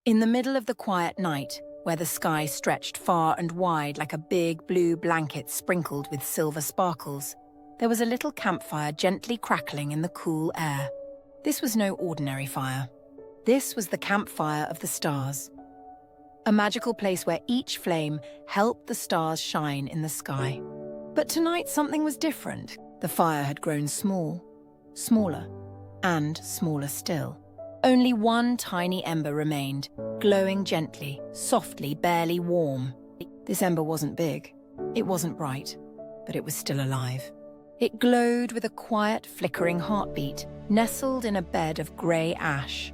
In the middle of the quiet night, where the sky stretched far and wide like a big blue blanket sprinkled with silver sparkles, there was a little campfire gently crackling in the cool air. This was no ordinary fire. This was the campfire of the stars. A magical place where each flame helped the stars shine in the sky. But tonight something was different. The fire had grown small, smaller, and smaller still. Only one tiny ember remained, glowing gently, softly, barely warm. This ember wasn't big, it wasn't bright, but it was still alive. It glowed with a quiet, flickering heartbeat, nestled in a bed of grey ash.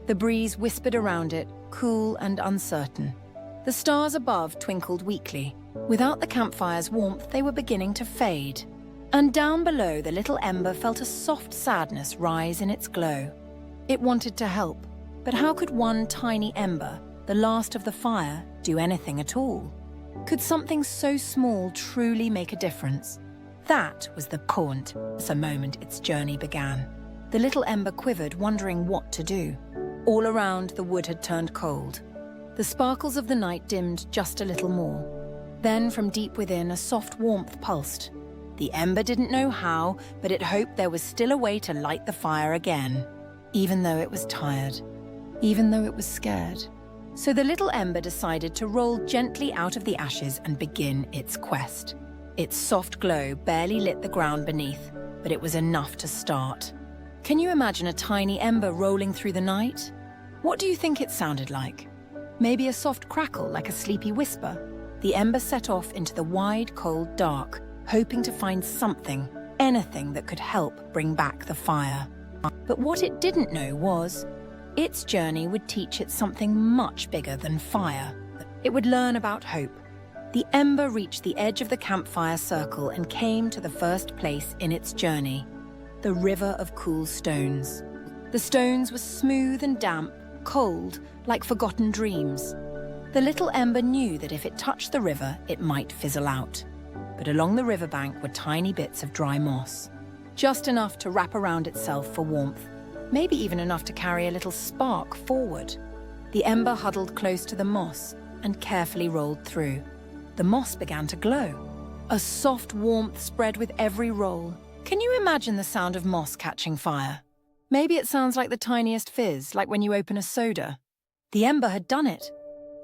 The breeze whispered around it, cool and uncertain. The stars above twinkled weakly. Without the campfire's warmth, they were beginning to fade. And down below, the little ember felt a soft sadness rise in its glow. It wanted to help, but how could one tiny ember, the last of the fire, do anything at all? Could something so small truly make a difference? That was the point. The moment its journey began. The little ember quivered, wondering what to do. All around, the wood had turned cold. The sparkles of the night dimmed just a little more. Then, from deep within, a soft warmth pulsed. The ember didn't know how, but it hoped there was still a way to light the fire again. Even though it was tired, even though it was scared. So the little ember decided to roll gently out of the ashes and begin its quest. Its soft glow barely lit the ground beneath, but it was enough to start. Can you imagine a tiny ember rolling through the night? What do you think it sounded like? Maybe a soft crackle like a sleepy whisper? The ember set off into the wide, cold dark, hoping to find something, anything that could help bring back the fire. But what it didn't know was, its journey would teach it something much bigger than fire. It would learn about hope. The ember reached the edge of the campfire circle and came to the first place in its journey, the river of cool stones. The stones were smooth and damp, cold, like forgotten dreams. The little ember knew that if it touched the river, it might fizzle out. But along the riverbank were tiny bits of dry moss. Just enough to wrap around itself for warmth, maybe even enough to carry a little spark forward. The ember huddled close to the moss and carefully rolled through. The moss began to glow. A soft warmth spread with every roll. Can you imagine the sound of moss catching fire? Maybe it sounds like the tiniest fizz, like when you open a soda. The ember had done it.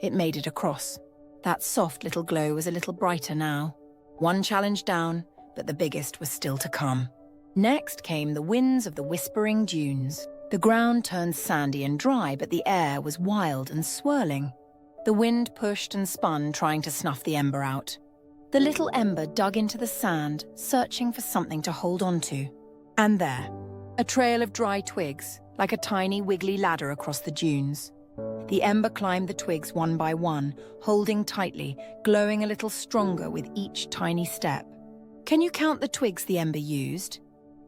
It made it across. That soft little glow was a little brighter now. One challenge down, but the biggest was still to come. Next came the winds of the whispering dunes. The ground turned sandy and dry, but the air was wild and swirling. The wind pushed and spun, trying to snuff the ember out. The little ember dug into the sand, searching for something to hold on to. And there, a trail of dry twigs, like a tiny wiggly ladder across the dunes. The ember climbed the twigs one by one, holding tightly, glowing a little stronger with each tiny step. Can you count the twigs the ember used?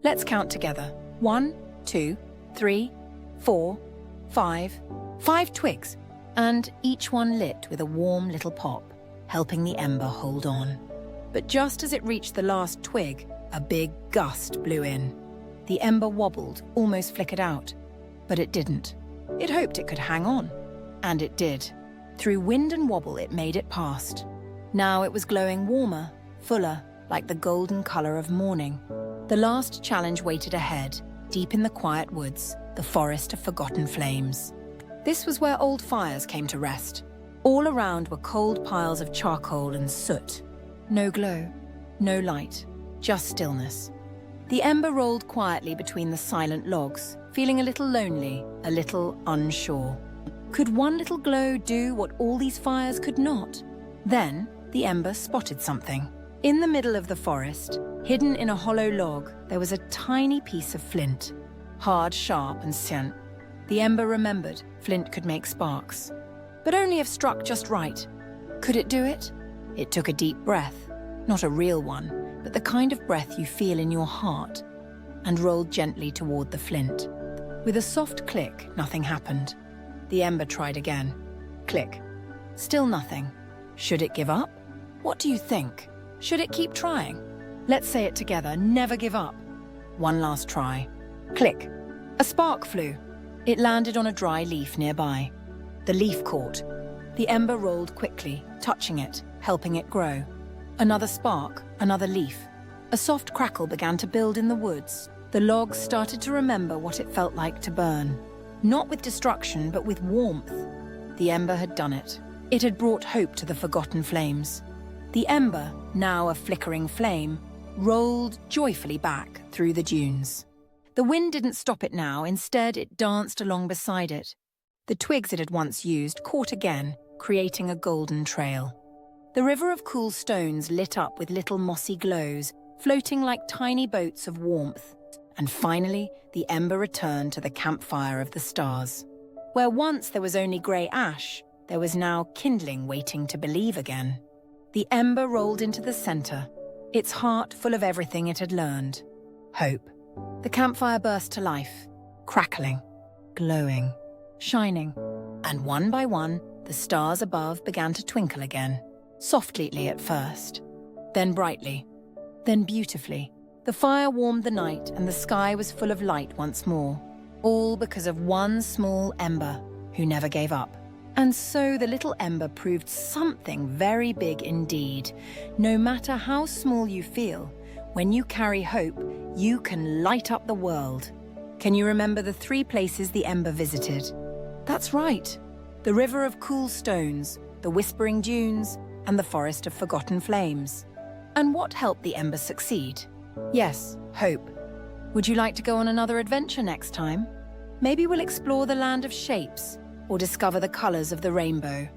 Let's count together. 1, 2, 3, 4, 5. 5 twigs, and each one lit with a warm little pop, helping the ember hold on. But just as it reached the last twig, a big gust blew in. The ember wobbled, almost flickered out. But it didn't. It hoped it could hang on. And it did. Through wind and wobble, it made it past. Now it was glowing warmer, fuller, like the golden color of morning. The last challenge waited ahead, deep in the quiet woods, the forest of forgotten flames. This was where old fires came to rest. All around were cold piles of charcoal and soot. No glow, no light, just stillness. The ember rolled quietly between the silent logs, feeling a little lonely, a little unsure. Could one little glow do what all these fires could not? Then the ember spotted something. In the middle of the forest, hidden in a hollow log, there was a tiny piece of flint. Hard, sharp, and scient. The ember remembered flint could make sparks, but only if struck just right. Could it do it? It took a deep breath, not a real one, but the kind of breath you feel in your heart, and rolled gently toward the flint. With a soft click, nothing happened. The ember tried again. Click. Still nothing. Should it give up? What do you think? Should it keep trying? Let's say it together, never give up. One last try. Click. A spark flew. It landed on a dry leaf nearby. The leaf caught. The ember rolled quickly, touching it, helping it grow. Another spark, another leaf. A soft crackle began to build in the woods. The logs started to remember what it felt like to burn. Not with destruction, but with warmth. The ember had done it. It had brought hope to the forgotten flames. The ember, now a flickering flame, rolled joyfully back through the dunes. The wind didn't stop it now, instead it danced along beside it. The twigs it had once used caught again, creating a golden trail. The river of cool stones lit up with little mossy glows, floating like tiny boats of warmth. And finally, the ember returned to the campfire of the stars. Where once there was only grey ash, there was now kindling waiting to believe again. The ember rolled into the center, its heart full of everything it had learned. Hope. The campfire burst to life, crackling, glowing, shining. And one by one, the stars above began to twinkle again, softly at first, then brightly, then beautifully. The fire warmed the night and the sky was full of light once more, all because of one small ember who never gave up. And so the little ember proved something very big indeed. No matter how small you feel, when you carry hope, you can light up the world. Can you remember the 3 places the ember visited? That's right. The river of cool stones, the whispering dunes, and the forest of forgotten flames. And what helped the ember succeed? Yes, hope. Would you like to go on another adventure next time? Maybe we'll explore the land of shapes or discover the colors of the rainbow.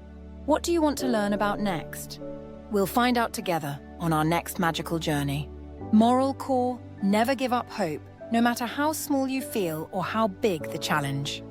What do you want to learn about next? We'll find out together on our next magical journey. Moral core, never give up hope, no matter how small you feel or how big the challenge.